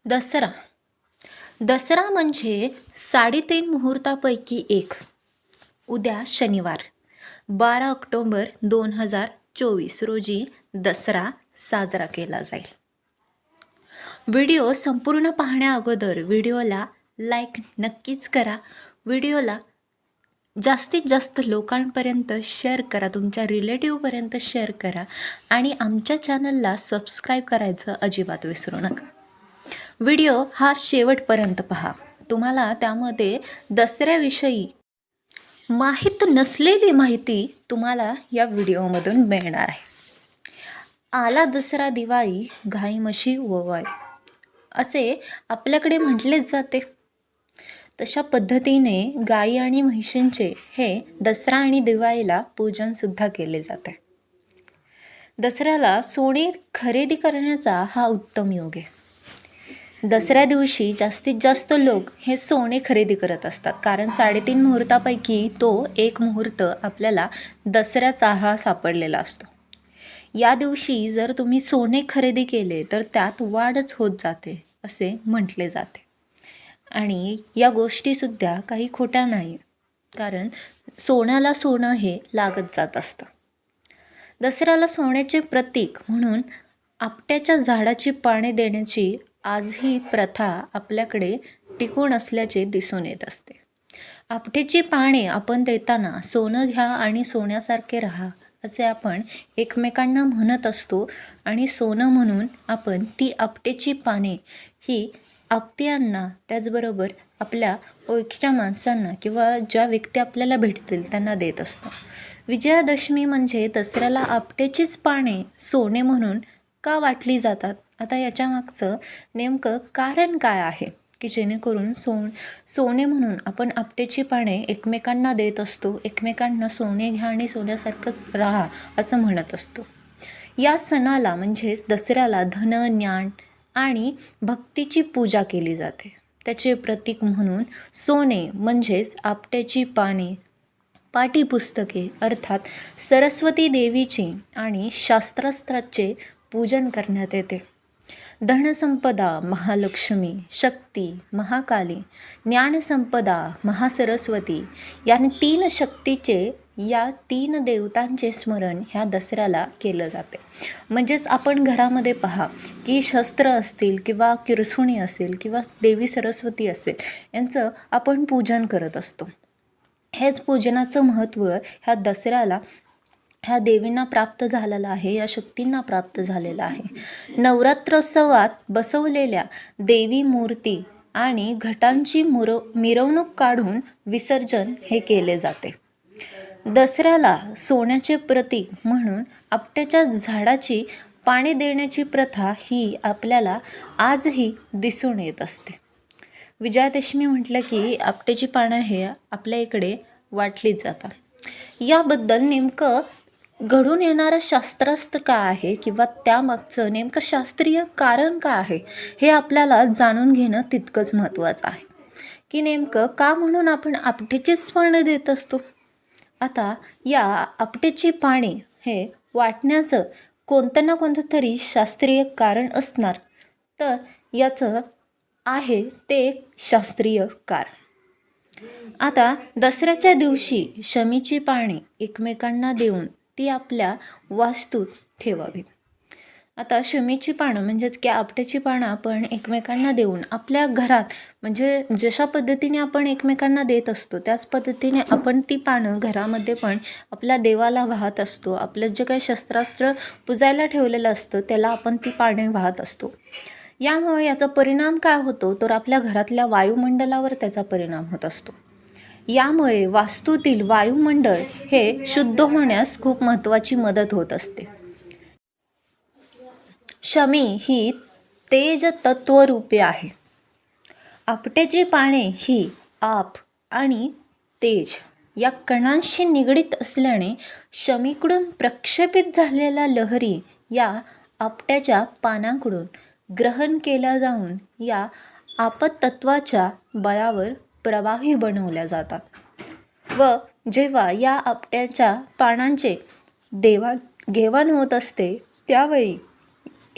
दसरा. दसरा म्हणजे 3.5 मुहूर्तापैकी एक. उद्या शनिवार 12 ऑक्टोबर 2024 रोजी दसरा साजरा केला जाईल. व्हिडिओ संपूर्ण पाहण्या अगोदर व्हिडिओला लाईक नक्कीच करा. व्हिडिओला जास्तीत जास्त लोकांपर्यंत शेअर करा, तुमच्या रिलेटिव्हपर्यंत शेअर करा आणि आमच्या चॅनलला सबस्क्राईब करायचं अजिबात विसरू नका. व्हिडिओ हा शेवटपर्यंत पहा. तुम्हाला त्यामध्ये दसऱ्याविषयी माहीत नसलेली माहिती तुम्हाला या व्हिडिओमधून मिळणार आहे. आला दसरा दिवाळी गाई म्हशी ओवाळी असे आपल्याकडे म्हटलेच जाते. तशा पद्धतीने गाई आणि म्हशींचे हे दसरा आणि दिवाळीला पूजनसुद्धा केले जाते. दसऱ्याला सोने खरेदी करण्याचा हा उत्तम योग आहे. दसऱ्या दिवशी जास्तीत जास्त लोक हे सोने खरेदी करत असतात, कारण 3.5 मुहूर्तापैकी तो एक मुहूर्त आपल्याला दसऱ्याचा हा सापडलेला असतो. या दिवशी जर तुम्ही सोने खरेदी केले तर त्यात वाढच होत जाते असे म्हटले जाते. आणि या गोष्टीसुद्धा काही खोट्या नाही, कारण सोन्याला सोनं हे लागत जात असतं. दसऱ्याला सोन्याचे प्रतीक म्हणून आपट्याच्या झाडाची पाने देण्याची आजही प्रथा आपल्याकडे टिकून असल्याचे दिसून येत असते. आपट्याची पाने आपण देताना सोनं घ्या आणि सोन्यासारखे राहा असे आपण एकमेकांना म्हणत असतो आणि सोनं म्हणून आपण ती आपट्याची पाने ही आप्तेयांना, त्याचबरोबर आपल्या ओळखीच्या माणसांना किंवा ज्या व्यक्ती आपल्याला भेटतील त्यांना देत असतो. विजयादशमी म्हणजे दसऱ्याला आपट्याचीच पाने सोने म्हणून का वाटली जातात? आता याच्या मागचं नेमकं कारण काय आहे की जेणेकरून सोने म्हणून आपण आपट्याची पाने एकमेकांना देत असतो, एकमेकांना सोने घ्या आणि सोन्यासारखंच राहा असं म्हणत असतो. या सणाला म्हणजेच दसऱ्याला धन, ज्ञान आणि भक्तीची पूजा केली जाते. त्याचे प्रतीक म्हणून सोने म्हणजेच आपट्याची पाने, पाठ्यपुस्तके अर्थात सरस्वती देवीची आणि शास्त्रास्त्राचे पूजन करण्यात येते. धनसंपदा महालक्ष्मी, शक्ती महाकाली, ज्ञानसंपदा महासरस्वती या 3 शक्तीचे, या 3 देवतांचे स्मरण ह्या दसऱ्याला केलं जाते. म्हणजेच आपण घरामध्ये पहा की शस्त्र असतील किंवा किरसुणी असेल किंवा देवी सरस्वती असेल यांचं आपण पूजन करत असतो. हेच पूजनाचं महत्त्व ह्या दसऱ्याला ह्या देवींना प्राप्त झालेलं आहे, या शक्तींना प्राप्त झालेलं आहे. नवरात्रोत्सवात बसवलेल्या देवी मूर्ती आणि घटांची मिरवणूक काढून विसर्जन हे केले जाते. दसऱ्याला सोन्याचे प्रतीक म्हणून आपट्याच्या झाडाची पाने देण्याची प्रथा ही आपल्याला आजही दिसून येत असते. विजयादशमी म्हटलं की आपट्याची पानं हे आपल्या इकडे वाटलीच जातात. याबद्दल नेमकं घडून येणारं शास्त्रास्त्र काय आहे किंवा त्यामागचं नेमकं शास्त्रीय कारण काय आहे हे आपल्याला जाणून घेणं तितकंच महत्त्वाचं आहे की नेमकं का म्हणून आपण आपट्याचीच पाने देत असतो. आता या आपट्याची पाने हे वाटण्याचं कोणतं ना कोणतं तरी शास्त्रीय कारण असणार, तर याचं आहे ते शास्त्रीय कारण. आता दसऱ्याच्या दिवशी शमीची पाने एकमेकांना देऊन ती आपल्या वास्तूत ठेवावीत. आता शमीची पानं म्हणजेच की आपट्याची पानं आपण एकमेकांना देऊन आपल्या घरात, म्हणजे जशा पद्धतीने आपण एकमेकांना देत असतो त्याच पद्धतीने आपण ती पानं घरामध्ये पण आपल्या देवाला वाहत असतो. आपलं जे काही शस्त्रास्त्र पुजायला ठेवलेलं असतं त्याला आपण ती पाने वाहत असतो. यामुळे याचा परिणाम काय होतो तर आपल्या घरातल्या वायुमंडलावर त्याचा परिणाम होत असतो. यामुळे वास्तूतील वायुमंडळ हे शुद्ध होण्यास खूप महत्त्वाची मदत होत असते. शमी ही तेज तत्वरूपे आहे. आपट्याची पाने ही आप आणि तेज या कणांशी निगडीत असल्याने शमीकडून प्रक्षेपित झालेल्या लहरी या आपट्याच्या पानांकडून ग्रहण केल्या जाऊन या आपतत्वाच्या बळावर प्रवाही बनवल्या जातात व जेव्हा या आपट्याच्या पानांचे देवाणघेवाण होत असते त्यावेळी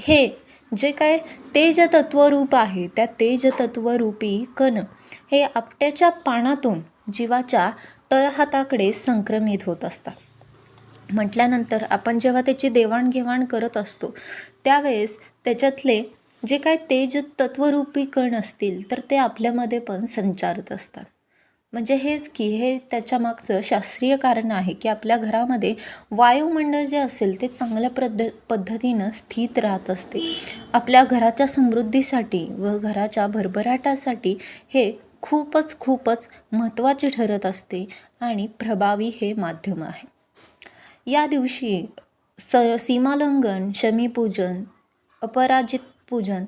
हे जे काय तेज तत्वरूप आहे त्या तेज तत्वरूपी कण हे आपट्याच्या पानातून जीवाच्या तळहाताकडे संक्रमित होत असतात म्हटल्यानंतर आपण जेव्हा त्याची देवाणघेवाण करत असतो त्यावेळेस त्याच्यातले जे काय तेज तत्वरूपी कण असतील तर ते आपल्यामध्ये पण संचारत असतात. म्हणजे हेच की हे त्याच्या मागचं शास्त्रीय कारण आहे की आपल्या घरामध्ये वायुमंडळ जे असेल ते चांगल्या पद्धतीनं स्थित राहत असते. आपल्या घराच्या समृद्धीसाठी व घराच्या भरभराटासाठी हे खूपच महत्त्वाचे ठरत असते आणि प्रभावी हे माध्यम आहे. या दिवशी सीमालंघन, शमीपूजन, अपराजित पूजन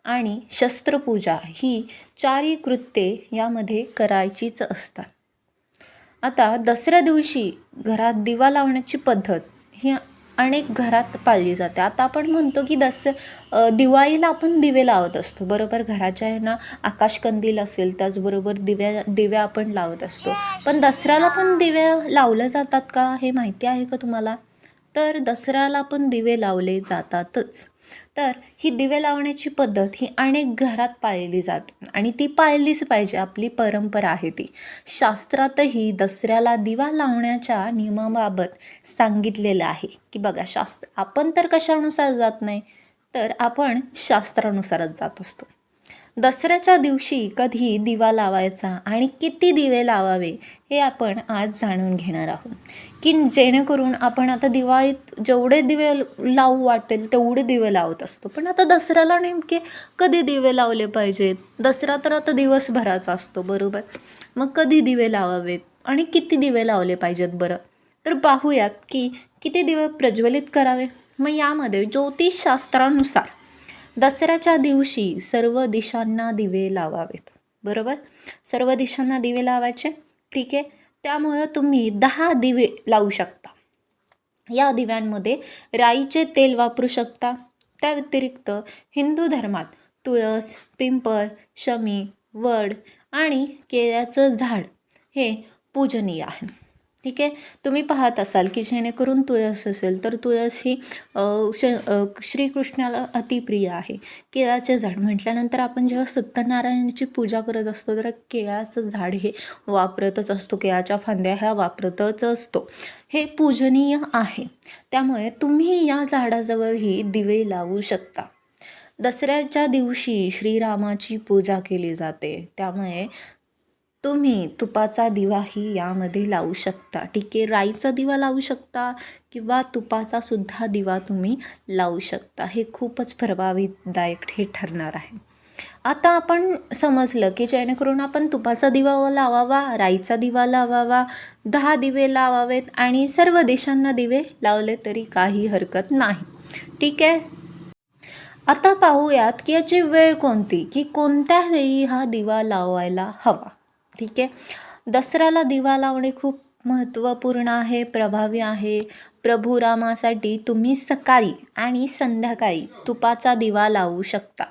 आणि शस्त्रपूजा ही चारही कृत्ये यामध्ये करायचीच असतात. आता दसऱ्या दिवशी घरात दिवा लावण्याची पद्धत ही अनेक घरात पाळली जाते. आता आपण म्हणतो की दिवाळीला आपण दिवे लावत असतो बरोबर, घराच्या ह्यांना आकाशकंदील असेल त्याचबरोबर दिव्या आपण लावत असतो. पण दसऱ्याला पण दिवे लावले जातात का हे माहिती आहे का तुम्हाला? तर दसऱ्याला पण दिवे लावले जातातच. तर ही दिवे लावण्याची पद्धत ही अनेक घरात पाळली जाते आणि ती पाळलीच पाहिजे, आपली परंपरा आहे ती. शास्त्रातही दसऱ्याला दिवा लावण्याच्या नियमाबाबत सांगितलेलं आहे की बघा, आपण तर कशानुसार जात नाही, तर आपण शास्त्रानुसारच जात असतो. दसऱ्याच्या दिवशी कधी दिवा लावायचा आणि किती दिवे लावावे हे आपण आज जाणून घेणार आहोत, की जेणेकरून आपण आता दिवाळीत जेवढे दिवे लावू वाटेल तेवढे दिवे लावत असतो. पण आता दसऱ्याला नेमके कधी दिवे लावले पाहिजेत? दसरा तर आता दिवसभराचा असतो बरोबर, मग कधी दिवे लावावेत आणि किती दिवे लावले पाहिजेत बरं? तर पाहूयात की किती दिवे प्रज्वलित करावे. मग यामध्ये ज्योतिषशास्त्रानुसार दसऱ्याच्या दिवशी सर्व दिशांना दिवे लावावेत बरोबर, सर्व दिशांना दिवे लावायचे. ठीक आहे, त्यामुळे तुम्ही 10 दिवे लावू शकता. या दिव्यांमध्ये राईचे तेल वापरू शकता. त्या व्यतिरिक्त हिंदू धर्मात तुळस, पिंपळ, शमी, वड आणि केळ्याचं झाड हे पूजनीय आहे. ठीक आहे, तुम्ही पाहत असाल की जेणेकरून तुळस असेल तर तुळस ही श्रीकृष्णाला अतिप्रिय आहे. केळाचे झाड म्हटल्यानंतर आपण जेव्हा सत्यनारायणाची पूजा करत असतो तर केळाचं झाड हे वापरतच असतो, केळाच्या फांद्या ह्या वापरतच असतो. हे पूजनीय आहे, त्यामुळे तुम्ही या झाडाजवळही दिवे लावू शकता. दसऱ्याच्या दिवशी श्रीरामाची पूजा केली जाते, त्यामुळे तुम्ही तुपाचा दिवाही यामध्ये लावू शकता. ठीक आहे, राईचा दिवा लावू शकता किंवा तुपाचा सुद्धा दिवा तुम्ही लावू शकता. हे खूपच प्रभावीदायक हे ठरणार आहे. आता आपण समजलं की जेणेकरून आपण तुपाचा दिवा लावावा, राईचा दिवा लावावा, 10 दिवे लावावेत आणि सर्व दिशांना दिवे लावले तरी काही हरकत नाही. ठीक आहे, आता पाहूयात की याची वेळ कोणती, की कोणत्या वेळी हा दिवा लावायला हवा. ठीक आहे, दसऱ्याला दिवा लावणे खूप महत्त्वपूर्ण आहे, प्रभावी आहे. प्रभू रामासाठी तुम्ही सकाळी आणि संध्याकाळी तुपाचा दिवा लावू शकता.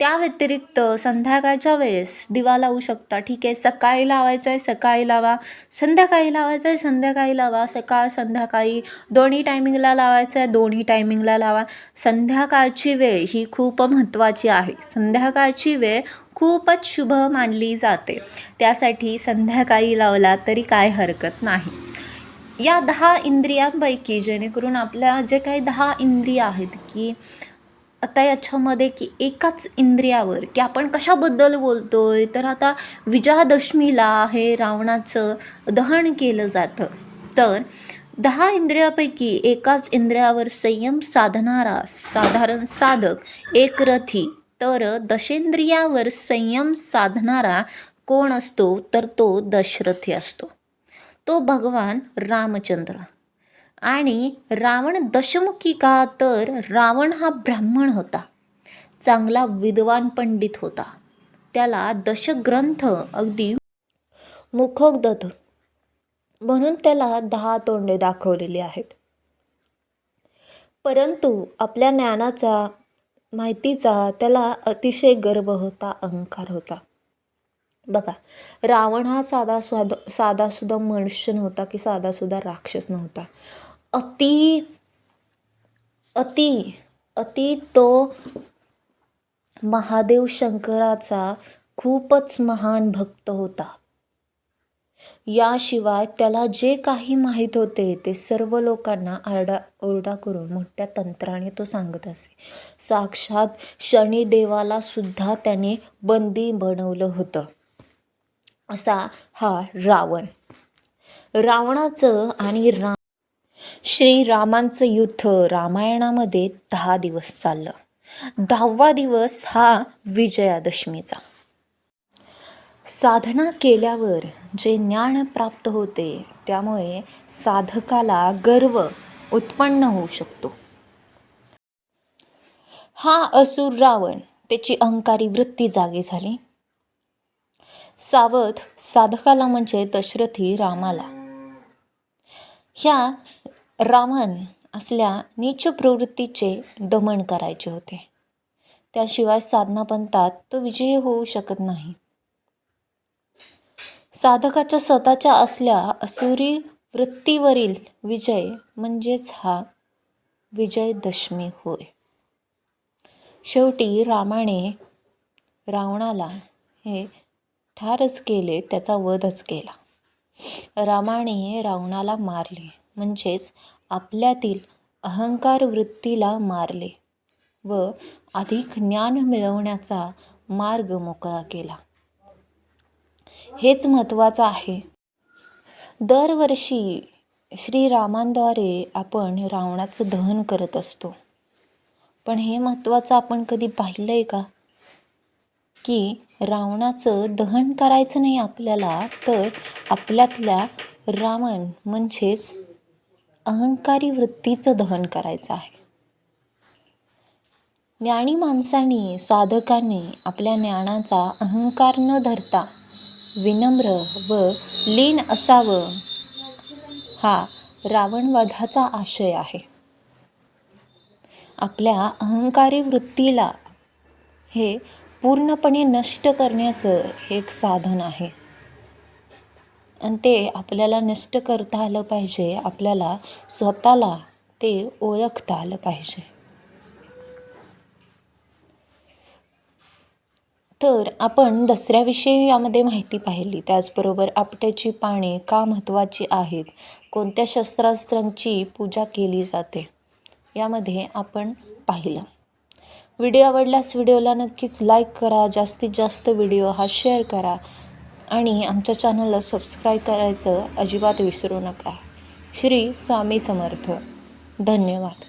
त्या व्यतिरिक्त संध्याकाळच्या वेळेस दिवा लावू शकता. ठीक आहे, सकाळी लावायचं आहे सकाळी लावा, संध्याकाळी लावायचं आहे संध्याकाळी लावा, सकाळ संध्याकाळी दोन्ही टायमिंगला लावायचं आहे दोन्ही टायमिंगला लावा. संध्याकाळची वेळ ही खूप महत्त्वाची आहे. संध्याकाळची वेळ खूपच शुभ मानली जाते, त्यासाठी संध्याकाळी लावला तरी काय हरकत नाही. या 10 इंद्रियांपैकी जेणेकरून आपल्या जे काही 10 इंद्रिय आहेत की आता याच्यामध्ये की एकाच इंद्रियावर की आपण कशाबद्दल बोलतोय, तर आता विजयादशमीला हे रावणाचं दहन केलं जातं. तर 10 इंद्रियापैकी एकाच इंद्रियावर संयम साधणारा साधारण साधक एक रथी, तर दशेंद्रियावर संयम साधणारा कोण असतो, तर तो दशरथी असतो, तो भगवान रामचंद्र. आणि रावण दशमुखी का, तर रावण हा ब्राह्मण होता, चांगला विद्वान पंडित होता, त्याला दशग्रंथ अगदी मुखोद्गत म्हणून त्याला 10 तोंडे दाखवलेली आहेत. परंतु आपल्या ज्ञानाचा माहितीचा त्याला अतिशय गर्व होता, अहंकार होता. बघा, रावण हा साधासुद्धा मनुष्य नव्हता की साधासुद्धा राक्षस नव्हता. अति अति तो महादेव शंकराचा खूपच महान भक्त होता. याशिवाय त्याला जे काही माहीत होते ते सर्व लोकांना आरडाओरडा करून मोठ्या तंत्राने तो सांगत असे. साक्षात शनिदेवाला सुद्धा त्याने बंदी बनवलं होतं. असा हा रावण. रावणाचं आणि श्रीरामांचं युद्ध रामायणामध्ये 10 दिवस चाललं. 10वा दिवस हा विजयादशमीचा. साधना केल्यावर जे ज्ञान प्राप्त होते त्यामुळे साधकाला गर्व उत्पन्न होऊ शकतो. हा असुर रावण, त्याची अहंकारी वृत्ती जागी झाली. सावध साधकाला म्हणजे दशरथी रामाला ह्या रावण असल्या नीच प्रवृत्तीचे दमन करायचे होते. त्याशिवाय साधनापंथात तो विजयी होऊ शकत नाही. साधकाच्या स्वतःच्या असल्या असुरी वृत्तीवरील विजय म्हणजेच हा विजयदशमी होय. शेवटी रामाने रावणाला हे ठारच केले, त्याचा वधच केला. रामाने रावणाला मारले म्हणजेच आपल्यातील अहंकार वृत्तीला मारले व अधिक ज्ञान मिळवण्याचा मार्ग मोकळा केला. हेच महत्त्वाचं आहे. दरवर्षी श्रीरामांद्वारे आपण रावणाचं दहन करत असतो. पण हे महत्त्वाचं आपण कधी पाहिलंय का, की रावणाचं दहन करायचं नाही आपल्याला, तर आपल्यातल्या रावण म्हणजेच अहंकारी वृत्तीचं दहन करायचं आहे. ज्ञानी माणसांनी, साधकांनी आपल्या ज्ञानाचा अहंकार न धरता विनम्र व लीन असावं, हा रावणवधाचा आशय आहे. आपल्या अहंकारी वृत्तीला हे पूर्णपणे नष्ट करण्याचं एक साधन आहे आणि ते आपल्याला नष्ट करता आलं पाहिजे. आपल्याला स्वतःला ते ओळखता आलं पाहिजे. तर आपण दसऱ्याविषयी यामध्ये माहिती पाहिली. त्याचबरोबर आपट्याची पाने का महत्त्वाची आहेत, कोणत्या शस्त्रास्त्रांची पूजा केली जाते, यामध्ये आपण पाहिलं. व्हिडिओ आवडल्यास व्हिडिओला नक्कीच लाईक करा, जास्तीत जास्त व्हिडिओ हा शेअर करा आणि आमच्या चॅनलला सबस्क्राईब करायचं अजिबात विसरू नका. श्री स्वामी समर्थ. धन्यवाद.